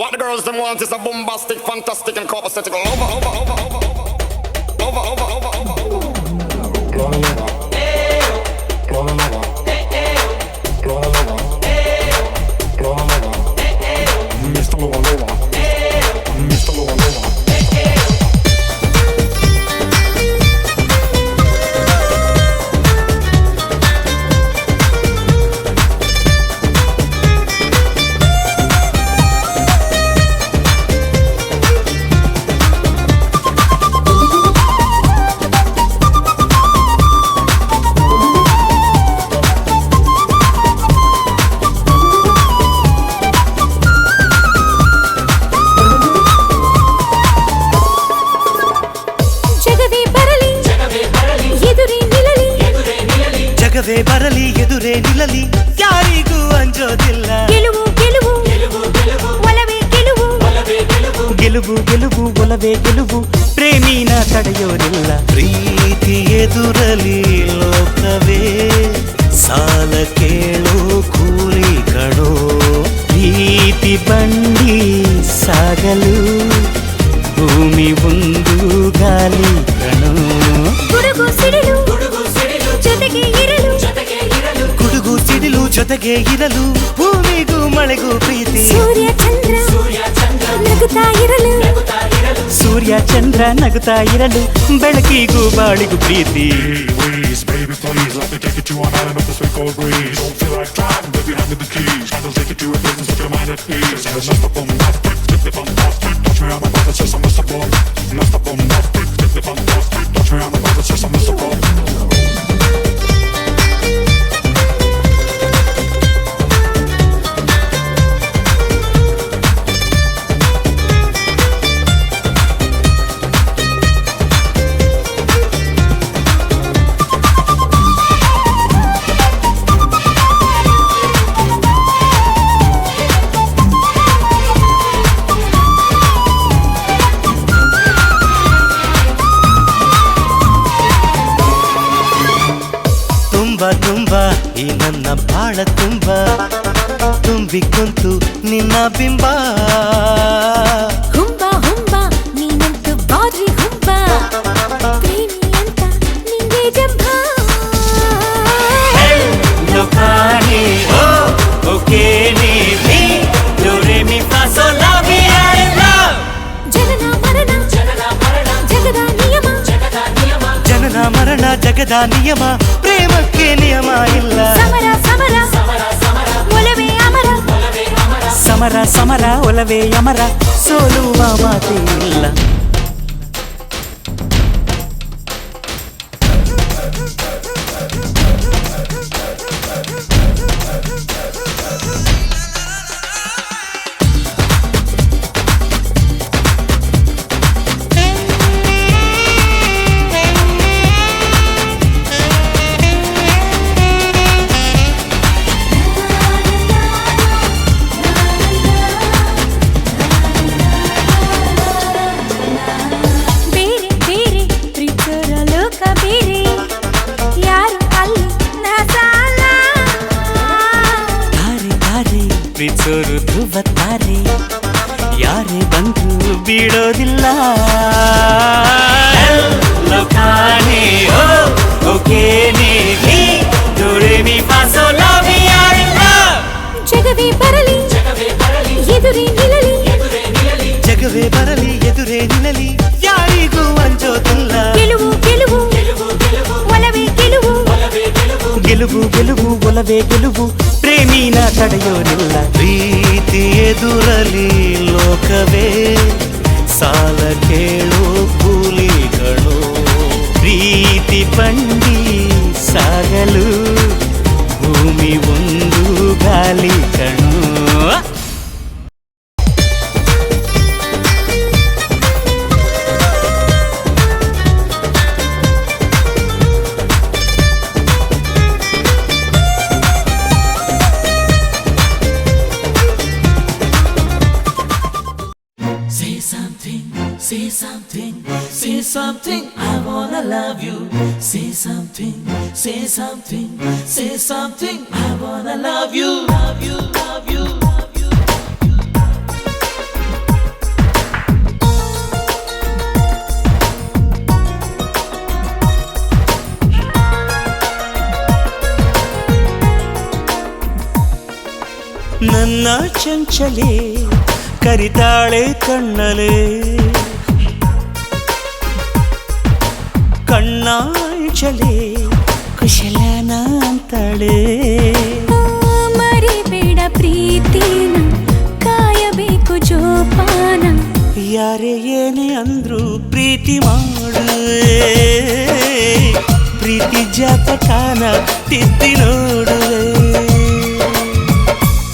What the girls them want is a bombastic, fantastic, and copacetic over. Mr. Lover Lover, Mr. Lover Lover. ಜಗವೇ ಬರಲಿ ಎದುರೇ ನಿಲ್ಲಲಿ ಯಾರಿಗೂ ಅಂಜೋದಿಲ್ಲ ಗೆಲುವು ಗೆಲುವು ಒಲವೇ ಗೆಲುವು ಗೆಲುವು ಗೆಲುವು ಒಲವೇ ಗೆಲುವು ಪ್ರೇಮಿನ ತಡೆಯೋರಿಲ್ಲ ಪ್ರೀತಿ ಎದುರಲಿ ಲೋಕವೇ ಸಾಲ ಕೇಳೋ ಕೂಲಿ ಕಣೋ ಪ್ರೀತಿ ಬಂಡಿ ಸಾಗಲು ಭೂಮಿ ಒಂದು ಗಾಲಿ ಕಣೋ ಗುಡುಗು ಸಿಡಿಲು ಜೊತೆಗೆ ಇರಲು ಗುಡುಗು ಸಿಡಿಲು ಜೊತೆಗೆ ಇರಲು ಭೂಮಿಗೂ ಮಳೆಗೂ ಪ್ರೀತಿ ಸೂರ್ಯ ಚಂದ್ರ ನಗುತ್ತಾ ಇರಲು ಸೂರ್ಯ ಚಂದ್ರ ನಗುತ್ತಾ ಇರಲು ಬೆಳಕಿಗೂ ಬಾಳಿಗೂ ಪ್ರೀತಿ Baby, please let me take you to an island of the sweet cold breeze. Don't feel like driving, baby, hand me the keys. I'll take you to a place and set your mind at ease. There's not a bombastic, flip the fantastic. Touch me on my butt, it's just a mystical. Not a bombastic, flip the fantastic. Touch me on my butt, it's just a mystical. ತುಂಬ ಈ ನನ್ನ ಬಾಳ ತುಂಬ ತುಂಬಿ ಕುಂತು ನಿನ್ನ ಬಿಂಬ ಹುಂಬ ನೀನಂತೂ ಬಾರಿ ಹುಂಬ ಪ್ರೇಮಿ ಅಂತ ನಿಂಗೆ ಜಂಬ ಲೋಕಾನಿ ಓಕೆ ನೀ do re mi fa so la ವಿ ಐ ಲವ್ ಜನನ ಮರಣ ಜಗದ ನಿಯಮ ಜನನ ಮರಣ ಜಗದ ನಿಯಮ ಪ್ರೇಮಕ್ಕೆ ನಿಯಮ ಇಲ್ಲ ಒಲವೇ ಅಮರ ಸಮರ ಒಲವೇ ಅಮರ ಸೋಲುವ ಮಾತೇ ಇಲ್ಲ ಪ್ರೀತಿಸೋರು ಧ್ರುವತಾರೆ ಯಾರೇ ಬಂದು ಬಿಡೋದಿಲ್ಲ ಲೋಕಾನೆ ಓಕೆ ನೀ do re mi fa so la ವಿ ಐ ಲವ್ ಜಗವೇ ಬರಲಿ ಎದುರೇ ನಿಲ್ಲಲಿ ಜಗವೇ ಬರಲಿ ಎದುರೇ ನಿಲ್ಲಲಿ ಯಾರಿಗೂ ಅಂಜೋದಿಲ್ಲ ಗೆಲುವು ಒಲವೇ ಗೆಲುವು ಗೆಲುವು ಒಲವೇ ಗೆಲುವು ಪ್ರೇಮಿನ ತಡೆಯೋರಿಲ್ಲ ಪ್ರೀತಿ ಎದುರಲಿ ಲೋಕವೇ ಸಾಲ ಕೇಳೋ ಕೂಲಿಗಳು ಪ್ರೀತಿ ಬಂಡಿ ಸಾಗಲು ಭೂಮಿ ಒಂದು ಗಾಲಿ ಕಣೋ Say something, I wanna love you. Say something, I wanna love you. ನನ್ನ ಚಂಚಲೆ ಕರಿತಾಳೆ ಕಣ್ಣಲೆ ಕಣ್ಣಾಂಚಲೆ ಕುಶಲನ ಅಂತಾಳೆ ಮರಿಬೇಡ ಪ್ರೀತಿನ ಕಾಯಬೇಕು ಜೋಪಾನ ಯಾರೇ ಏನೇ ಅಂದ್ರು ಪ್ರೀತಿ ಮಾಡುವೆ ಪ್ರೀತಿ ಜಾತಕಾನ ತಿದ್ದಿ ನೋಡುವೆ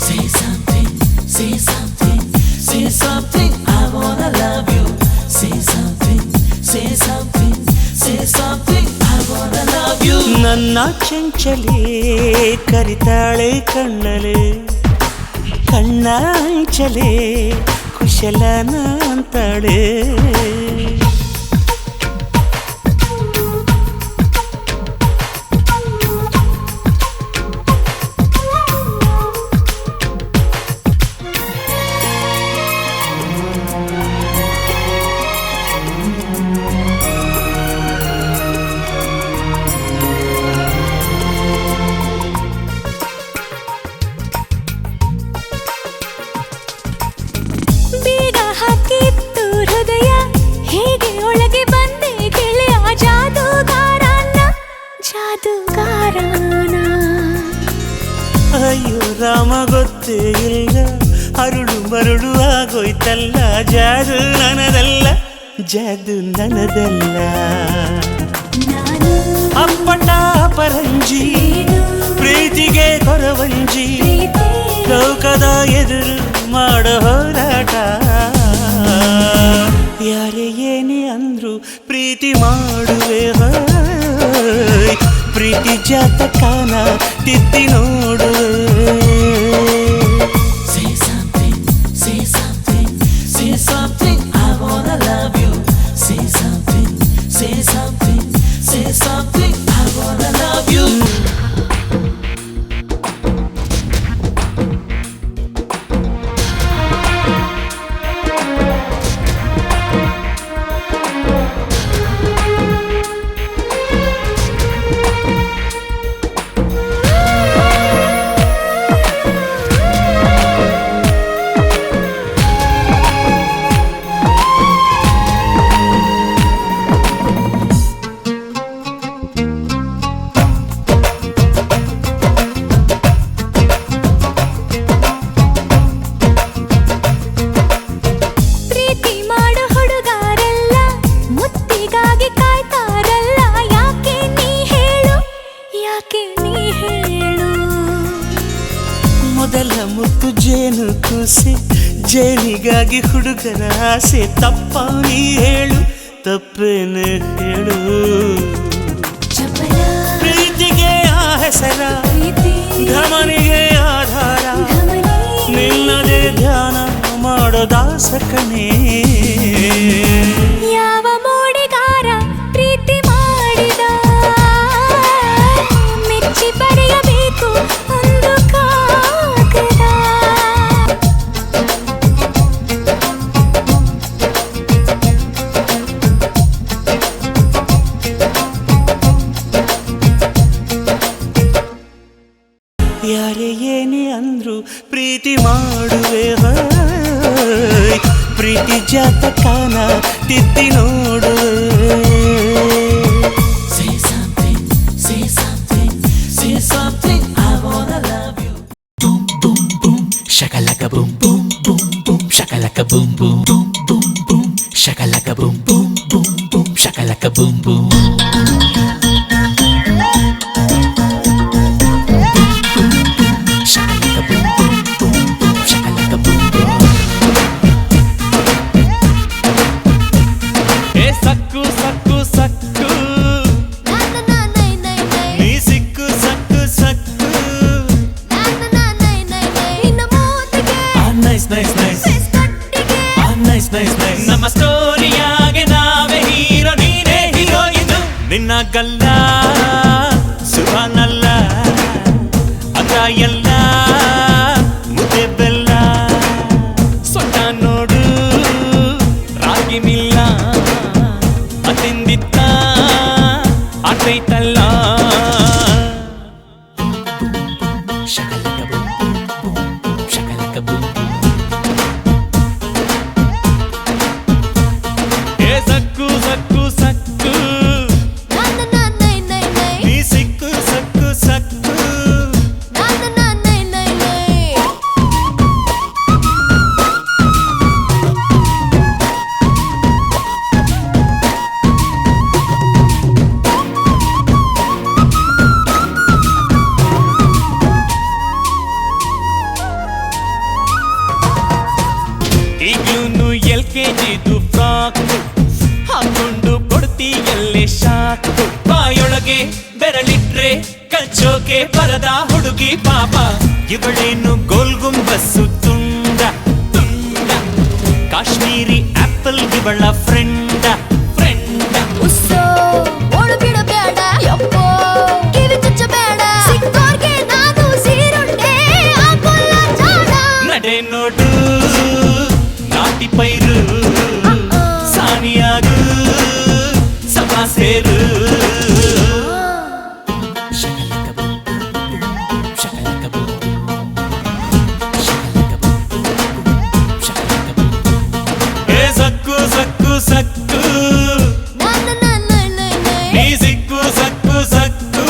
Say something, say something, say something, I wanna love you. Say something, say something, say something, I wanna love you. ನನ್ನ ಚಂಚಲೆ ಕರಿತಾಳೆ ಕಣ್ಣಲೆ ಕಣ್ಣಾಂಚಲೆ ಕುಶಲನ ಅಂತಾಳೆ ಬೀಗ ಹಾಕಿತ್ತು ಹೃದಯ ಹೇಗೆ ಒಳಗೆ ಬಂದೆ ಗೆಳೆಯ ಜಾದೂಗಾರನ ಜಾದೂಗಾರನ ಅಯ್ಯೋ ರಾಮ ಗೊತ್ತೇ ಇಲ್ಲ ಅರುಳು ಮರುಳು ಆಗೋಯ್ತಲ್ಲ ಜಾದು ನನದಲ್ಲ ಜಾದು ನನದಲ್ಲ ನಾನು ಅಪ್ಪಟ ಪರಂಜಿ ಪ್ರೀತಿಗೆ ಕೊರವಂಜಿ ಪ್ರೀತಿ ಲೋಕದ ಎದುರು ಮಾಡೋ ಹೋರಾಟ ಯಾರೇ ಏನೇ ಅಂದ್ರು ಪ್ರೀತಿ ಮಾಡುವೆ ಹೋಯ್ ಪ್ರೀತಿ ಜಾತಕಾನ ತಿದ್ದಿ ನೋಡುವೆ Say something, say something, say something, I wanna love you. Say something, say something, say something, I wanna love you. ಪ್ರೀತಿ ಮಾಡೋ ಹುಡುಗಾರೆಲ್ಲ ಮುತ್ತಿಗಾಗಿ ಕಾಯ್ತಾರಲ್ಲ ಯಾಕೆ ನೀ ಹೇಳು ಯಾಕೆ ನೀ ಹೇಳು ಮೊದಲ ಮುತ್ತು ಜೇನು ಕೂಸೆ ಜೇನಿಗಾಗಿ ಹುಡುಗರ ಆಸೆ ತಪ್ಪ ನೀ ಹೇಳು ತಪ್ಪೇನು ಹೇಳು ಚಪಲ ಪ್ರೀತಿಗೆ ಆ ಹೆಸರ ಪ್ರೀತಿ ಧಮನಿಗೆ ಆಧಾರ ಧಮನಿ ನಿನ್ನದೇ ಧ್ಯಾನ ಮಾಡೋ ದಾಸಕನೇ ಯಾವ ಮೋಡಿಗಾರ ಪ್ರೀತಿ ಮಾಡಿದ ಮೆಚ್ಚಿ ಬರೆಯಬೇಕು ಒಂದು ಕಾಗದ ಯಾರೇ ಏನೇ ಅಂದ್ರು ಪ್ರೀತಿ ಮಾಡುವೆ ಹೋಯ್ ಪ್ರೀತಿ ಜಾತಕಾನ ತಿದ್ದಿ ನೋಡುವೆ Say something, say something, say something, I wanna love you. Boom, boom, boom, shakalaka boom, boom, boom, boom, shakalaka boom, boom, boom, boom, boom, shakalaka boom, boom, boom, boom, shakalaka boom, boom. Shakalaka boom, boom, boom, boom, shakalaka boom, boom. ಏ ಸಕ್ಕು ಸಕ್ಕು ಸಕ್ಕು ನೀ ಸಿಕ್ಕು Sakku Sakku Ah, nice, nice, nice. Ah, nice, nice, nice. ನಮ್ಮ ಸ್ಟೋರಿಯಾಗೆ ನಾವೇ hero ನೀನೇ heroine ನಿನ್ನ ಗಲ್ಲ ಸುಖನಲ್ಲ ಅದ ಎಲ್ಲ ಮುದ್ದೆ ಬೆಲ್ಲ ಸೊಟ್ಟ ನೋಡು ರಾಗಿ ಮಿಲ್ಲ ಅತಿಂದಿತ್ತ ಆತೈತಲ್ಲ Shakalaka boom, boom, boom, boom, shakalaka boom. ಬಾಯೊಳಗೆ ಬೆರಳಿಟ್ರೆ ಕಚ್ಚೋಕೆ ಬರದ ಹುಡುಗಿ ಪಾಪ ಇವಳೇನು ಗೋಲ್ಗುಂಬಸ್ಸು ತುಂಡ ತುಂಡ ಕಾಶ್ಮೀರಿ ಆಪಲ್ ಇವಳ ಫ್ರೆಂಡ ಫ್ರೆಂಡ ಉಸ್ಸೋ ಓಡು ಬಿಡಬೇಡ ಯಪ್ಪೋ ಕಿವಿ ಚುಚ್ಚಬೇಡ ಸಿಕ್ಕೋರ್ಗೆ ನಾನು ಸೀರುಂಡೆ ಹಾಕೋಲ್ಲ ಜಾಣ ನಡೆ ನೋಡು ನಾಟಿ ಪೈರು ಸಾನಿಯಾಗು ಸಭಾ ಸೇರು ಏ ಸಕ್ಕು ಸಕ್ಕು ಸಕ್ಕು ನೀ ಸಿಕ್ಕು ಸಕ್ಕು ಸಕ್ಕು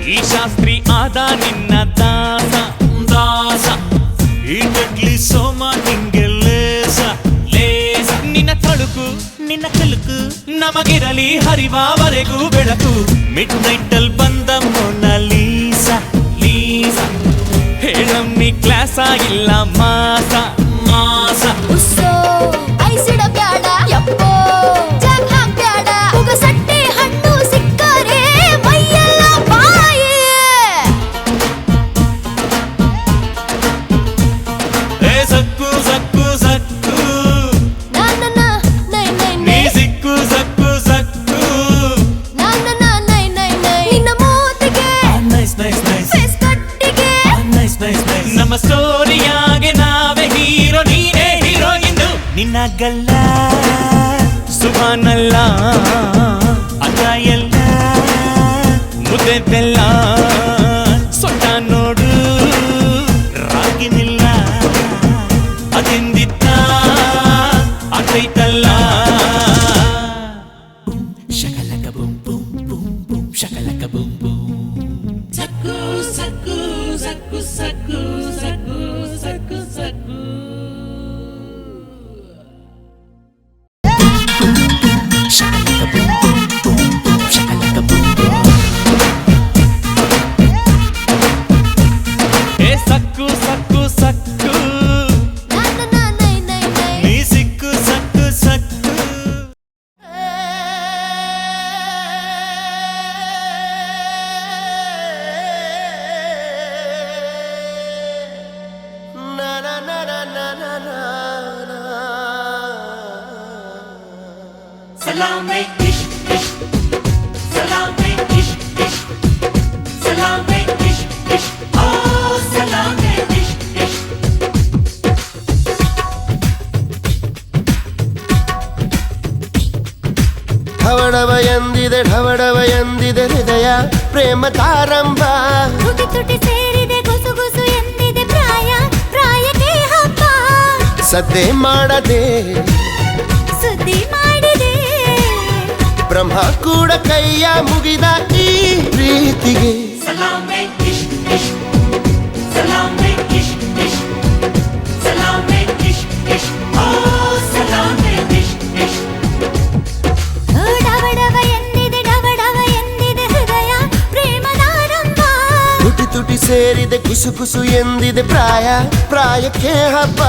ಈ ಶಾಸ್ತ್ರಿ ಆದ ನಿನ್ನ ದಾಸ ದಾಸ ಈಗಡ್ಲಿ ಸೋಮ ನಿಂಗೆ ಲೇಸ ಲೇಸ ನಿನ್ನ ತಳುಕು ನಿನ್ನ ಕಲುಕು ನಮಗಿರಲಿ ಹರಿವಾವರೆಗೂ ಬೆಳಕು ಮಿಡ್ ನೈಟಲ್ ಬಂದ ಮೊನಾಲೀಸ ಲೀಸ ಹೇಳಮ್ಮಿ ಕ್ಲಾಸ ಇಲ್ಲ ಮಾಸ ಮಾಸ ಉಸ್ಸೋ ಐಸಿಡಬೇಡ ಯಪ್ಪೋ ಜಾಕ್ ಹಾಕ್ಬೇಡ ಉಗಸಟ್ಟೆ ಹಣ್ಣು ಸಿಕ್ಕರೆ ಮೈಯೆಲ್ಲ ಬಾಯಿ ಏ ಸಕ್ಕು ಸಕ್ಕು ಸಕ್ಕು ನೀ ಸಿಕ್ಕು ಸಕ್ಕು ಸಕ್ಕು ನಿನ್ನ ಮೂತಿಗೆ ನೈಸ್ ನೈಸ್ ನೈಸ್ ಫೇಸ್ ಕಟ್ಟಿಗೆ ನೈಸ್ ನೈಸ್ ನೈಸ್ ನಮ್ಮ ಸ್ಟೋರಿಯಾಗೆ ನಾವೇ ಹೀರೋ ನೀನೇ ಹೀರೋಯಿನ್ ನಿನ್ನ ಗಲ್ಲ ಸುಭಾನಲ್ಲ ಅಲ್ಲ ಎಲ್ಲ ಮುದ್ದೆ ಬೆಲ್ಲ ಸೊಟ್ಟ ನೋಡು ರಾಗಿನಿಲ್ಲ ಅದೆಂದಿತ್ತ ಅದೈತಲ್ಲ ಶಕಲಕ ಬುಂ ಬುಂ ಬುಂ ಬುಂ ಶಕಲಕ ಬುಂ ಬುಂ ಸಕ್ಕು ಸಕ್ಕು ಸಕ್ಕು ಸಕ್ಕು ಸಕ್ಕು ಸಕ್ಕು ಸಕ್ಕು ಶಕಲಕ ಬುಂ ಬುಂ ಬುಂ ಬುಂ ಶಕಲಕ ಬುಂ ಬುಂ ಏ ಸಕ್ಕು ಸಕ್ಕು ಸಕ್ಕು ನೀ ಸಿಕ್ಕು Sakku Sakku Salame ish ish Salame ish ish Salame ish ish Oh salame ish ish ಢವಡವ ಎಂದಿದೆ ಹೃದಯ ಪ್ರೇಮ ತಾರಂಭ ತುಟಿ ತುಟಿ ಸೇರಿದೆ ಗುಸು ಗುಸು ಎಂದಿದೆ ಪ್ರಾಯ ಪ್ರಾಯಕ್ಕೆ ಹಬ್ಬ ಸದ್ದೆ ಮಾಡದೆ ಸುದ್ದಿ ಮಾಡಿದೆ ಬ್ರಹ್ಮ ಕೂಡ ಕೈಯ ಮುಗಿದ ಈ ಪ್ರೀತಿಗೆ Salame ish ish Salame ish ish Salame ish ish Oh salame ish ish ಡವಡವ ಎಂದಿದೆ ಹೃದಯ ಪ್ರೇಮದಾರಂಭ ತುಟಿ ತುಟಿ ಸೇರಿದೆ ಕುಸು ಕುಸು ಎಂದಿದೆ ಪ್ರಾಯ ಪ್ರಾಯಕ್ಕೆ ಹಬ್ಬ ಆ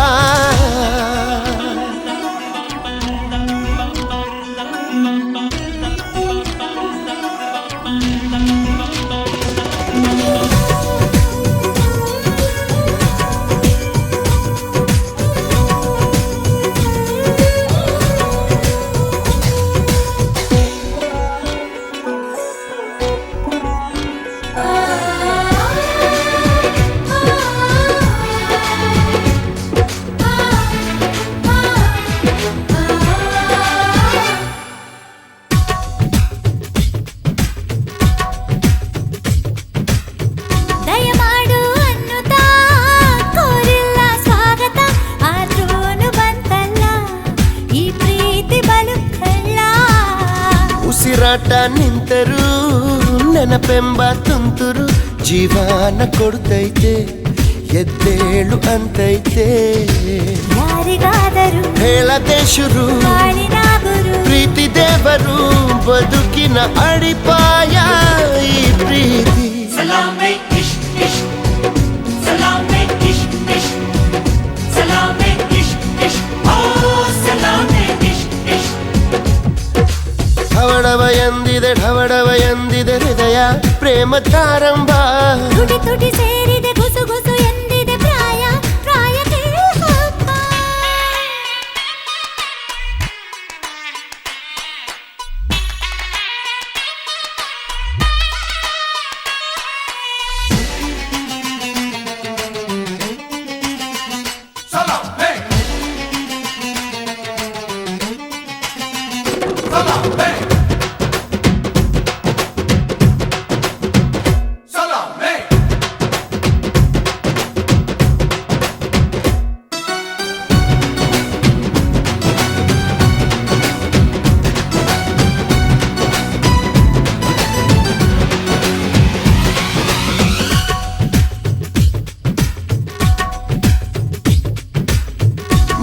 ಉಸಿರಾಟ ನಿಂತರೂ ನೆನಪೆಂಬ ತುಂತುರು ಜೀವನ ಕೊಡ್ತೈತೆ ಎದ್ದೇಳು ಅಂತೈತೆ ಯಾರಿಗಾದರೂ ಹೇಳದೆ ಶುರು ಬಾಳಿನ ಗುರು ಪ್ರೀತಿ ದೇವರು ಬದುಕಿನ ಅಡಿಪಾಯ ಈ ಪ್ರೀತಿ Salame ish ish Salame ish ish Salame ish ish Oh salame ish ish ಢವಢವ ಎಂದಿದೆ ಹೃದಯ ಪ್ರೇಮ ತಾರಂಭ ತುಟಿ ತುಟಿ ಸೇರಿದೆ ಗುಸು ಗುಸು ಎಂದಿದೆ ಪ್ರಾಯ ಪ್ರಾಯಕ್ಕೆ ಹಬ್ಬ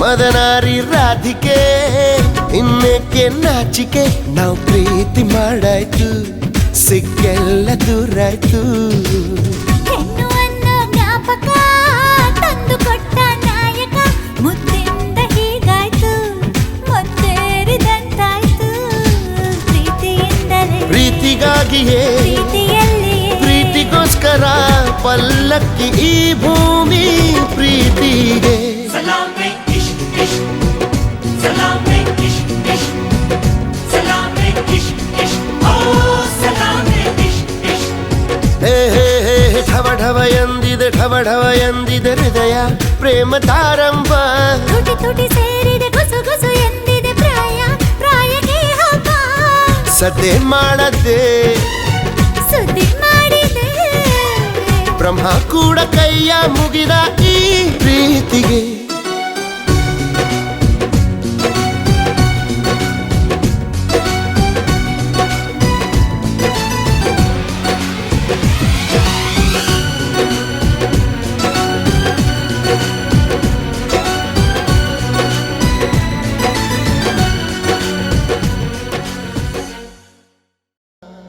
ಮದನಾರಿ ರಾಧಿಕೆ ಇನ್ನೇಕೆ ನಾಚಿಕೆ ನಾವು ಪ್ರೀತಿ ಮಾಡಾಯ್ತು ಸಿಕ್ಕೆಲ್ಲ ದೂರಾಯ್ತು ಹೆಣ್ಣು ಅನ್ನೋ ಜ್ಞಾಪಕ ತಂದು ಕೊಟ್ಟ ನಾಯಕ ಮುದ್ದಿಂದ ಹೀಗಾಯ್ತು ಮೊತ್ತೇರಿದಂತಾಯ್ತು ಪ್ರೀತಿಯಿಂದಲೇ ಪ್ರೀತಿಗಾಗಿಯೇ ಪ್ರೀತಿಯಲ್ಲಿಯೇ ಪ್ರೀತಿಗೋಸ್ಕರ ಪಲ್ಲಕ್ಕಿ ಈ ಭೂಮಿ ಪ್ರೀತಿಗೆ Salame ish ish Salame ish ish Salame ish ish Oh salame ish ish ಹೇ ಹೇ ಹೇ ಢವಢವ ಎಂದಿದೆ ಹೃದಯ ಪ್ರೇಮ ತಾರಂಭ ತುಟಿ ತುಟಿ ಸೇರಿದೆ ಗುಸು ಗುಸು ಎಂದಿದೆ ಪ್ರಾಯ ಪ್ರಾಯಕ್ಕೆ ಹಬ್ಬ ಸದ್ದೆ ಮಾಡದೆ ಸುದ್ದಿ ಮಾಡಿದೆ ಬ್ರಹ್ಮ ಕೂಡ ಕೈಯ ಮುಗಿದ ಈ ಪ್ರೀತಿಗೆ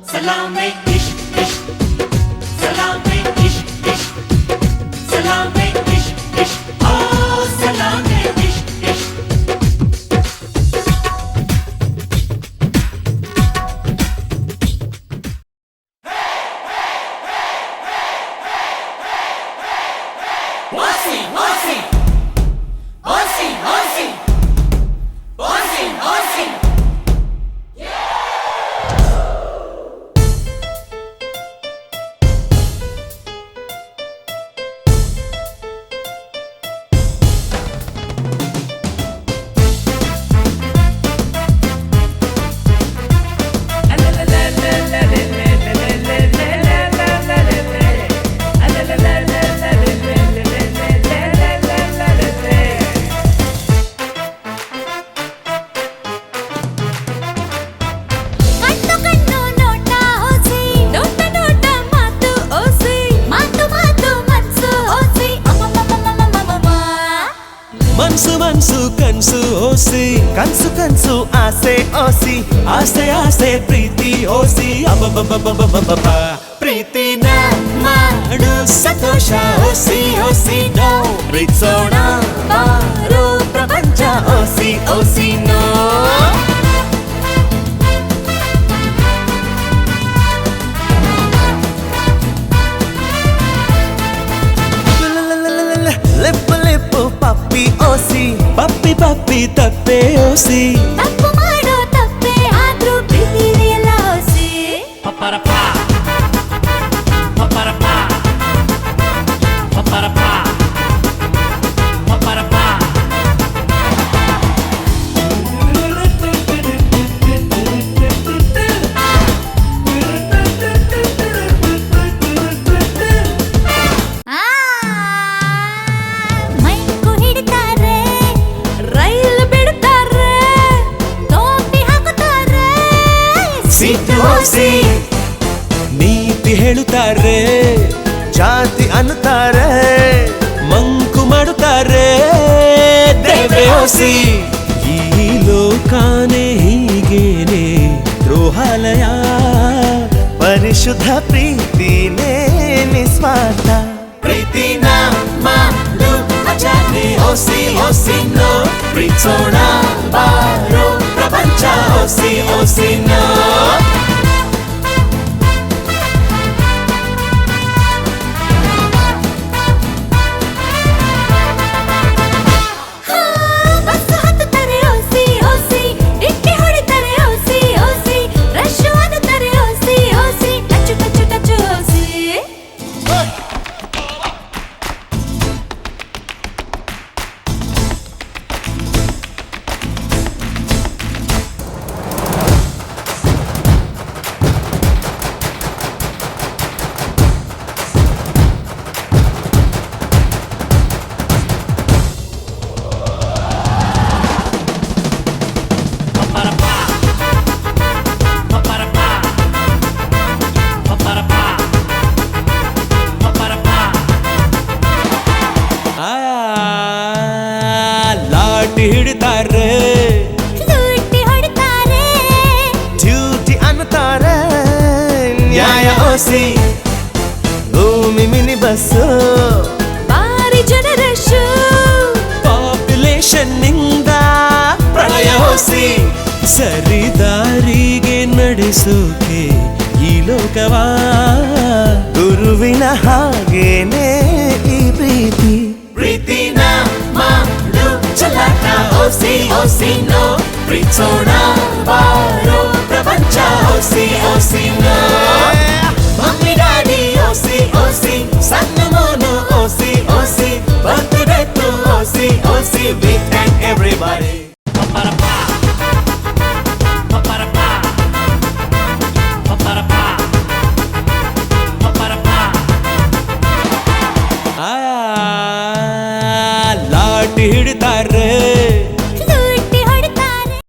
Salame ish ish Salame ish ish Salame ish ish Oh salame ish ish Bossy bossy Bossy bossy Bossy bossy ಕಣ್ಣು ಕಣ್ಣು ನೋಟ ಓಸಿ ನೋಟ ನೋಟ ಮಾತು ಓಸಿ ಮಾತು ಮಾತು ಮನ್ಸು ಓಸಿ ಅಮ್ಮಮ್ಮಮ್ಮಮ್ಮಮ್ಮಮ್ಮ ಮನ್ಸು ಮನ್ಸು ಕನ್ಸು ಓಸಿ ಕನ್ಸು ಕನ್ಸು ಆಸೆ ಓಸಿ ಆಸೆ ಆಸೆ ಪ್ರೀತಿ ಓಸಿ ಅಬ್ಬಬ್ಬಬ್ಬಬ್ಬಬ್ಬಬ್ಬ ಪ್ರೀತಿನ ಮಾಡು ಸಂತೋಷ ಓಸಿ ಓಸಿ ನೋ ಪ್ರೀತಿಸೋಣ ಬಾರೋ ಪ್ರಪಂಚ ಓಸಿ ಓಸಿ ನೋ ಲಿಪ್ಪು ಲಿಪ್ಪು ಪಪ್ಪಿ ಓಸಿ ಪಪ್ಪಿ ಪಪ್ಪಿ ತಪ್ಪೆ ಓಸಿ ತಪ್ಪು ಮಾಡೋ ತಪ್ಪೆ ಆದ್ರೂ ಪ್ರೀತಿದೆಯಲ್ಲ ಓಸಿ Paparapa Paparapa Paparapa Paparapa ಆ ಮೈಕು ಹಿಡಿತಾರೆ ರೈಲು ಬಿಡ್ತಾರೆ ಓಸಿ ನೀತಿ ಹೇಳುತ್ತಾರೆ, ಜಾತಿ ಅನ್ನುತ್ತಾರೆ, ಮಂಕು ಮಾಡುತ್ತಾರೆ ದೇವ್ರೆ ಓಸಿ. ಈ ಲೋಕಾನೇ ಹೀಗೇನೆ ದ್ರೋಹಾಲಯ, ಪರಿಶುದ್ಧ ಪ್ರೀತಿನೇ ನಿಸ್ವಾರ್ಥ. ಪ್ರೀತಿನ ಮಾಡು ಮಜಾನೆ ಓಸಿ ಓಸಿ ನೋ ಪ್ರೀತಿಸೋಣ ಬಾರೋ ಪ್ರಪಂಚ ಓಸಿ ಓಸಿ ನೋ. ಬಸ್ಸು ಹತ್ತುತ್ತಾರೆ ಓಸಿ ಓಸಿ, ಡಿಕ್ಕಿ ಹೊಡಿತಾರೆ ಓಸಿ ಓಸಿ, ರಶ್ಶು ಅನ್ನುತ್ತಾರೆ ಓಸಿ ಓಸಿ, ಟಚ್ಚು ಟಚ್ಚು ಟಚ್ಚು ಓಸಿ. ಆ ಲಾಟಿ ಹಿಡಿತಾರೆ, ಲೂಟಿ ಹೊಡಿತಾರೆ, ಡ್ಯೂಟಿ ಅನ್ನುತ್ತಾರೆ, ನ್ಯಾಯ ಓಸಿ. ಭೂಮಿ ಮಿನಿ ಬಸ್ಸು, ಬಾರಿ ಜನ ರಶ್ಶು, ಪಾಪ್ಯುಲೇಷನ್ ನಿಂದ ಪ್ರಳಯ ಓಸಿ. ಸರಿದಾರಿಗೆ ನಡೆಸೋಕೆ ಈ ಲೋಕವಾ, ಗುರುವಿನ ಹಾಗೇನೆ ಈ ಪ್ರೀತಿ. ಪ್ರೀತಿನ ಮಾಡು ಚಲಾಟ ಓಸಿ ಓಸಿ ನೋ ಪ್ರೀತಿಸೋಣ ಬಾರೋ ಪ್ರಪಂಚ ಓಸಿ ಓಸಿ ನೋ. ಮಮ್ಮಿ ಡ್ಯಾಡಿ ಓಸಿ ಓಸಿ, ಸಣ್ಣ ಮೋನು ಓಸಿ ಓಸಿ, ಬರ್ತ್ಡೇ ಟು ಓಸಿ ಓಸಿ, ವಿ ಥ್ಯಾಂಕ್ ಎವ್ರಿಬಡಿ. ಆ ಲಾಟಿ ಹಿಡಿತಾರೆ,